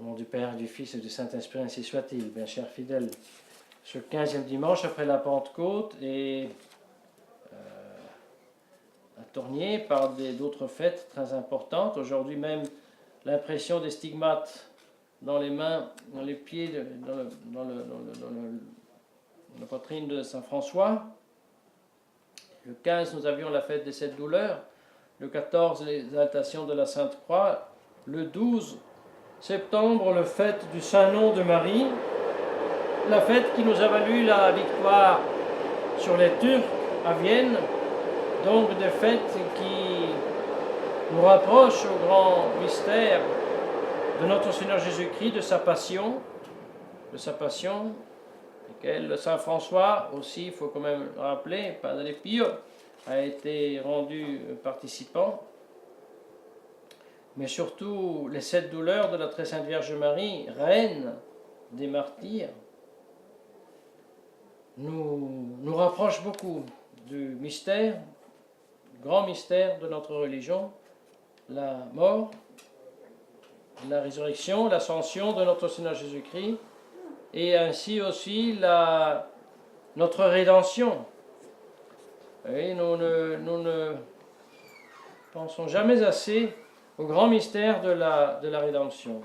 Au nom du Père, du Fils et du Saint-Esprit, ainsi soit-il. Bien chers fidèles, ce 15e dimanche après la Pentecôte est attorgné par d'autres fêtes très importantes. Aujourd'hui même, l'impression des stigmates dans les mains, dans les pieds, dans la poitrine de Saint François. Le 15, nous avions la fête des 7 douleurs. Le 14, l'exaltation de la Sainte Croix. Le 12 septembre, le fête du Saint-Nom de Marie. La fête qui nous a valu la victoire sur les Turcs à Vienne. Donc des fêtes qui nous rapprochent au grand mystère de notre Seigneur Jésus-Christ, de sa passion, lesquelles Saint François aussi, il faut quand même rappeler, Padre Pio a été rendu participant, mais surtout les 7 douleurs de la Très Sainte Vierge Marie, reine des martyrs, nous rapprochent beaucoup du mystère, grand mystère de notre religion, la mort, la résurrection, l'ascension de notre Seigneur Jésus-Christ, et ainsi aussi notre rédemption. Et nous ne pensons jamais assez au grand mystère de la rédemption.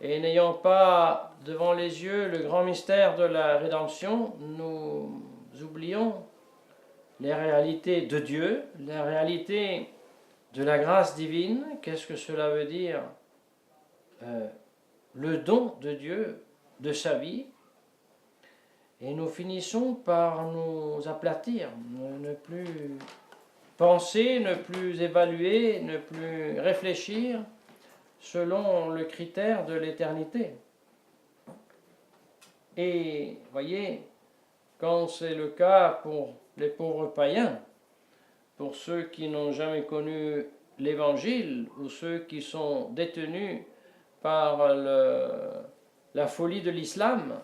Et n'ayant pas devant les yeux le grand mystère de la rédemption, nous oublions les réalités de Dieu, la réalité de la grâce divine. Qu'est-ce que cela veut dire? Le don de Dieu, de sa vie. Et nous finissons par nous aplatir, ne plus penser, ne plus évaluer, ne plus réfléchir selon le critère de l'éternité. Et voyez, quand c'est le cas pour les pauvres païens, pour ceux qui n'ont jamais connu l'Évangile ou ceux qui sont détenus par la folie de l'islam,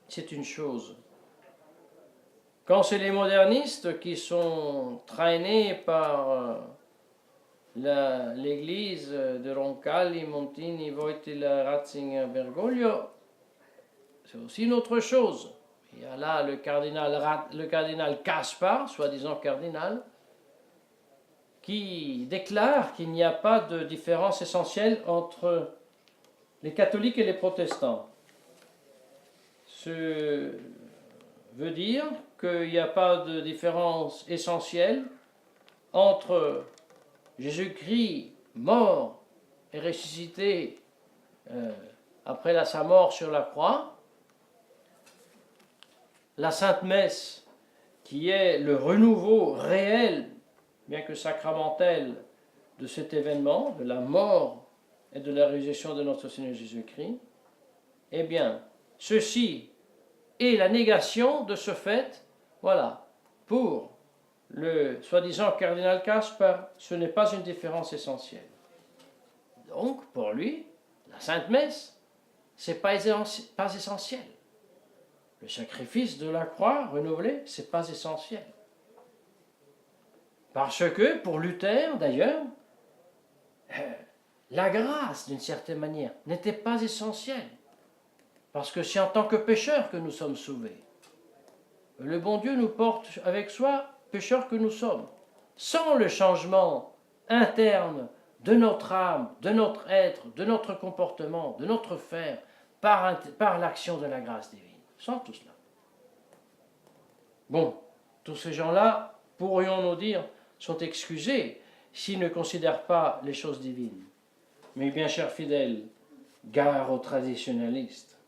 c'est une chose. Quand c'est les modernistes qui sont traînés par l'église de Roncalli, Montini, Wojtyla, Ratzinger, Bergoglio, c'est aussi une autre chose. Il y a là le cardinal Kaspar, soi-disant cardinal, qui déclare qu'il n'y a pas de différence essentielle entre les catholiques et les protestants. Ce veut dire qu'il n'y a pas de différence essentielle entre Jésus-Christ mort et ressuscité après sa mort sur la croix, la Sainte Messe qui est le renouveau réel, bien que sacramentel, de cet événement, de la mort et de la résurrection de notre Seigneur Jésus-Christ, eh bien, ceci est la négation de ce fait. Voilà, pour le soi-disant cardinal Kaspar, ce n'est pas une différence essentielle. Donc, pour lui, la Sainte Messe, ce n'est pas essentiel. Le sacrifice de la croix renouvelé, ce n'est pas essentiel. Parce que, pour Luther d'ailleurs, la grâce, d'une certaine manière, n'était pas essentielle. Parce que c'est en tant que pécheurs que nous sommes sauvés. Le bon Dieu nous porte avec soi, pécheurs que nous sommes. Sans le changement interne de notre âme, de notre être, de notre comportement, de notre faire, par l'action de la grâce divine. Sans tout cela. Bon, tous ces gens-là, pourrions-nous dire, sont excusés s'ils ne considèrent pas les choses divines. Mais bien chers fidèles, gare aux traditionnalistes.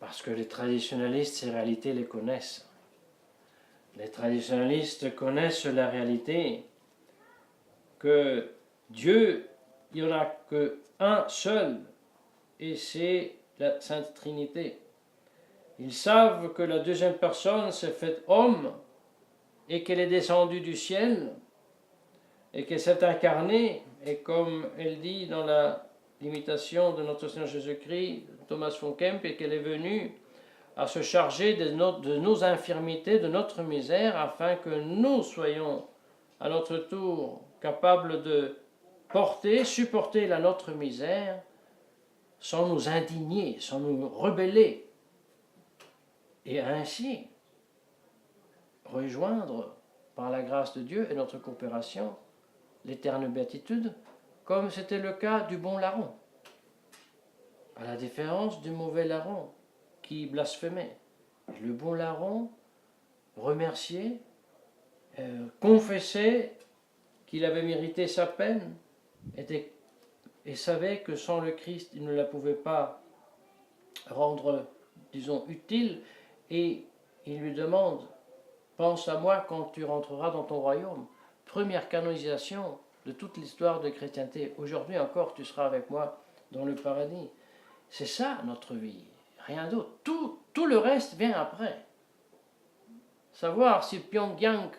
Parce que les traditionnalistes, ces réalités les connaissent. Les traditionnalistes connaissent la réalité que Dieu, il n'y en a qu'un seul, et c'est la Sainte Trinité. Ils savent que la deuxième personne s'est faite homme et qu'elle est descendue du ciel et qu'elle s'est incarnée, et comme elle dit dans l'imitation de notre Seigneur Jésus-Christ, Thomas von Kemp, et qu'elle est venue à se charger de nos infirmités, de notre misère, afin que nous soyons à notre tour capables de porter, supporter la notre misère sans nous indigner, sans nous rebeller, et ainsi rejoindre par la grâce de Dieu et notre coopération l'éternelle béatitude, comme c'était le cas du bon larron, à la différence du mauvais larron qui blasphémait. Le bon larron remerciait, confessait qu'il avait mérité sa peine et savait que sans le Christ, il ne la pouvait pas rendre, disons, utile, et il lui demande: pense à moi quand tu rentreras dans ton royaume. Première canonisation de toute l'histoire de chrétienté. Aujourd'hui encore, tu seras avec moi dans le paradis. C'est ça notre vie, rien d'autre. Tout le reste vient après. Savoir si Pyongyang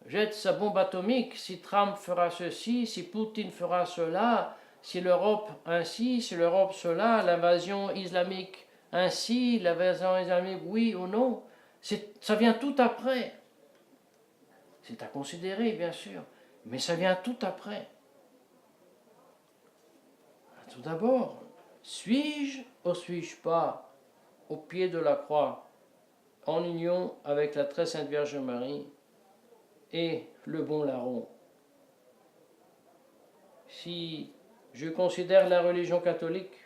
jette sa bombe atomique, si Trump fera ceci, si Poutine fera cela, si l'Europe ainsi, si l'Europe cela, l'invasion islamique ainsi, l'invasion islamique oui ou non, ça vient tout après. C'est à considérer, bien sûr, mais ça vient tout après. Tout d'abord, suis-je ou suis-je pas au pied de la croix, en union avec la très sainte Vierge Marie et le bon larron? Si je considère la religion catholique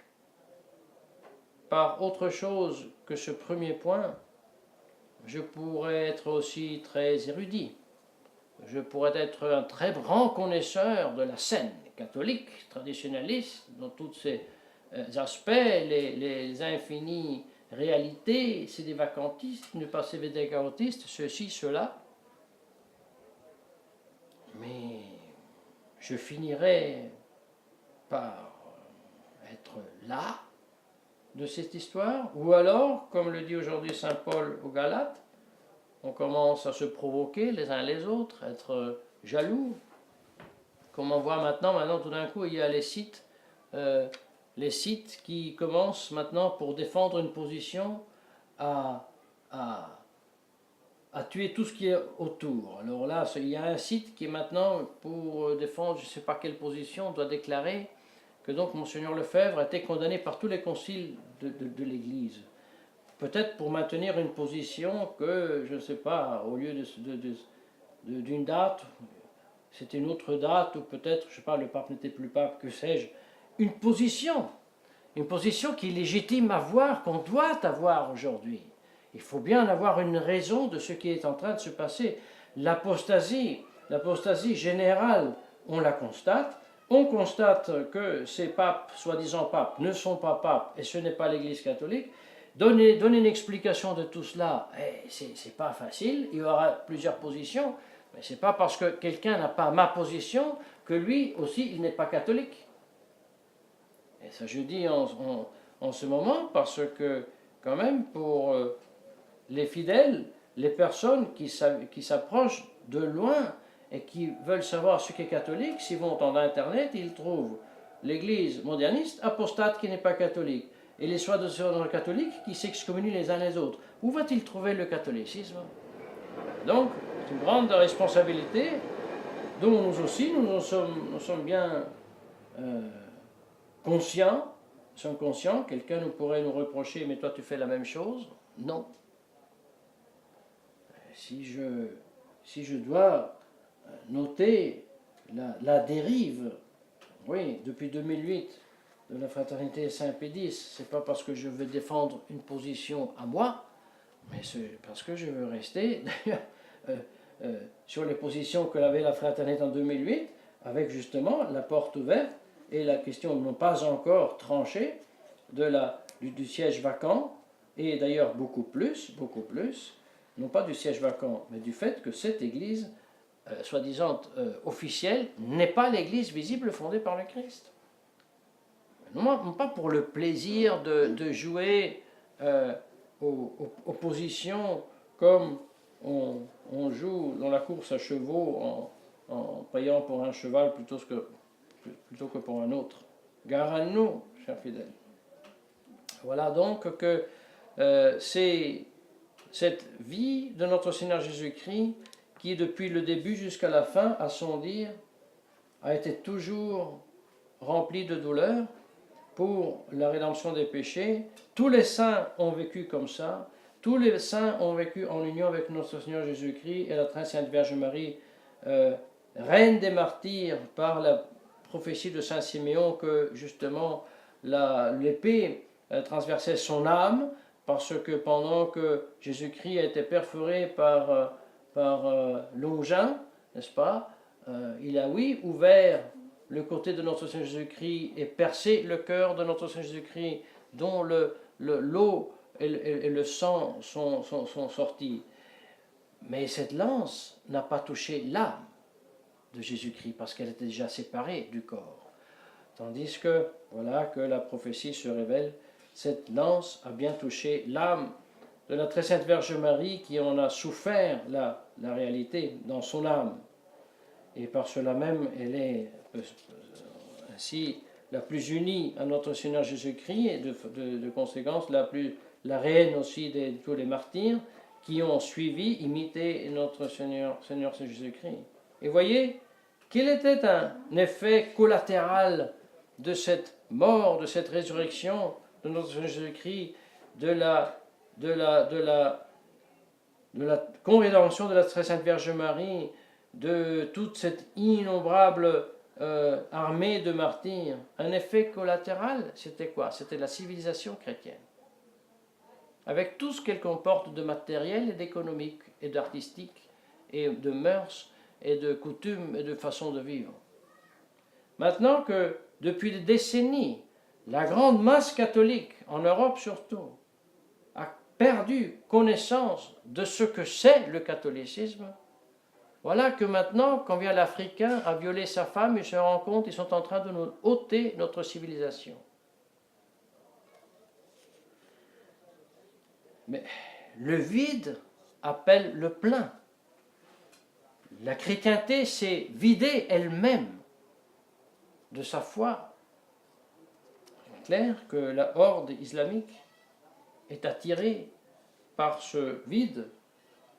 par autre chose que ce premier point, je pourrais être aussi très érudit. Je pourrais être un très grand connaisseur de la scène catholique, traditionnaliste, dans tous ses aspects, les infinies réalités, c'est des vacantistes, ne pas c'est des vacantistes, ceci, cela. Mais je finirai par être là de cette histoire, ou alors, comme le dit aujourd'hui saint Paul aux Galates, on commence à se provoquer les uns les autres, être jaloux. Comme on voit maintenant tout d'un coup, il y a les sites qui commencent maintenant pour défendre une position à tuer tout ce qui est autour. Alors là, il y a un site qui est maintenant pour défendre, je ne sais pas quelle position, doit déclarer que donc Monseigneur Lefebvre a été condamné par tous les conciles de l'Église. Peut-être pour maintenir une position que, je ne sais pas, au lieu d'une date, c'était une autre date, ou peut-être, je ne sais pas, le pape n'était plus pape, que sais-je, une position qui est légitime à voir, qu'on doit avoir aujourd'hui. Il faut bien avoir une raison de ce qui est en train de se passer. L'apostasie générale, on la constate. On constate que ces papes, soi-disant papes, ne sont pas papes, et ce n'est pas l'Église catholique. Donner une explication de tout cela, c'est pas facile. Il y aura plusieurs positions, mais c'est pas parce que quelqu'un n'a pas ma position que lui aussi il n'est pas catholique. Et ça je dis en ce moment parce que quand même pour les fidèles, les personnes qui s'approchent de loin et qui veulent savoir ce qu'est catholique, s'ils vont en internet, ils trouvent l'Église moderniste apostate qui n'est pas catholique, et les soi-disant catholiques qui s'excommunient les uns les autres. Où va-t-il trouver le catholicisme? Donc, c'est une grande responsabilité dont nous aussi, nous sommes bien conscients. Nous sommes conscients. Quelqu'un nous pourrait nous reprocher, mais toi tu fais la même chose. Non. Si je dois noter la dérive, oui, depuis 2008, de la fraternité Saint-Pédis, c'est pas parce que je veux défendre une position à moi, mais c'est parce que je veux rester d'ailleurs sur les positions que avait la fraternité en 2008, avec justement la porte ouverte et la question non pas encore tranchée du siège vacant, et d'ailleurs beaucoup plus, non pas du siège vacant, mais du fait que cette Église, soi-disant officielle, n'est pas l'Église visible fondée par le Christ. Non pas pour le plaisir de jouer aux positions comme on joue dans la course à chevaux en payant pour un cheval plutôt que pour un autre. Gare à nous, chers fidèles. Voilà donc que c'est cette vie de notre Seigneur Jésus-Christ qui, depuis le début jusqu'à la fin, à son dire, a été toujours rempli de douleur pour la rédemption des péchés. Tous les saints ont vécu comme ça. Tous les saints ont vécu en union avec notre Seigneur Jésus-Christ et la très sainte Vierge Marie, reine des martyrs, par la prophétie de Saint Siméon que justement l'épée transversait son âme, parce que pendant que Jésus-Christ a été perforé par l'ongin, n'est-ce pas, il a, oui, ouvert le côté de notre Seigneur Jésus-Christ et percé le cœur de notre Seigneur Jésus-Christ, dont l'eau et le sang sont sortis. Mais cette lance n'a pas touché l'âme de Jésus-Christ, parce qu'elle était déjà séparée du corps. Tandis que, voilà que la prophétie se révèle, cette lance a bien touché l'âme de la très sainte Vierge Marie, qui en a souffert la réalité dans son âme. Et par cela même, elle est ainsi la plus unie à notre Seigneur Jésus-Christ, et de conséquence la reine aussi de tous les martyrs qui ont suivi, imité notre Seigneur Jésus-Christ. Et voyez, quel était un effet collatéral de cette mort, de cette résurrection de notre Seigneur Jésus-Christ, de la conrédemption de la très sainte Vierge Marie, de toute cette innombrable armée de martyrs. Un effet collatéral, c'était quoi? C'était la civilisation chrétienne, avec tout ce qu'elle comporte de matériel et d'économique et d'artistique et de mœurs et de coutumes et de façon de vivre. Maintenant que depuis des décennies, la grande masse catholique, en Europe surtout, a perdu connaissance de ce que c'est le catholicisme, voilà que maintenant, quand vient l'Africain à violer sa femme, il se rend compte qu'ils sont en train de nous ôter notre civilisation. Mais le vide appelle le plein. La chrétienté s'est vidée elle-même de sa foi. C'est clair que la horde islamique est attirée par ce vide,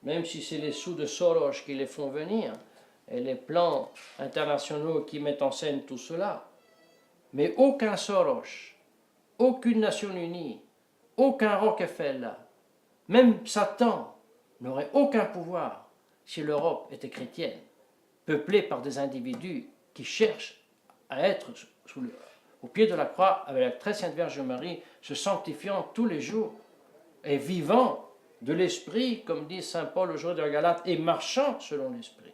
même si c'est les sous de Soros qui les font venir, et les plans internationaux qui mettent en scène tout cela. Mais aucun Soros, aucune Nation Unie, aucun Rockefeller, même Satan n'aurait aucun pouvoir si l'Europe était chrétienne, peuplée par des individus qui cherchent à être au pied de la croix avec la très sainte Vierge Marie, se sanctifiant tous les jours et vivant de l'esprit, comme dit saint Paul au jour de la Galate, et marchant selon l'esprit.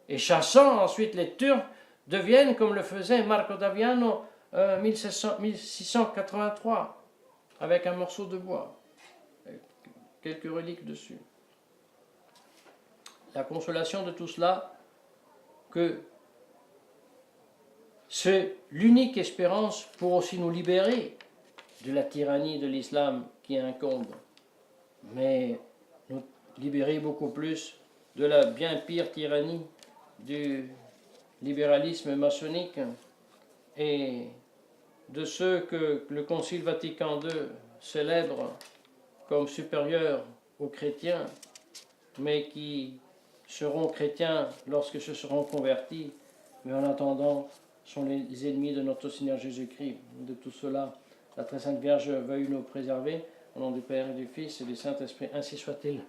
Et chassant ensuite les Turcs, deviennent comme le faisait Marco d'Aviano 1683, avec un morceau de bois, quelques reliques dessus. La consolation de tout cela, que c'est l'unique espérance pour aussi nous libérer de la tyrannie de l'islam qui incombe, mais nous libérer beaucoup plus de la bien pire tyrannie du libéralisme maçonnique et de ceux que le Concile Vatican II célèbre comme supérieurs aux chrétiens, mais qui seront chrétiens lorsque se seront convertis, mais en attendant sont les ennemis de notre Seigneur Jésus-Christ. De tout cela, la très sainte Vierge veuille nous préserver. Au nom du Père et du Fils et du Saint-Esprit, ainsi soit-il.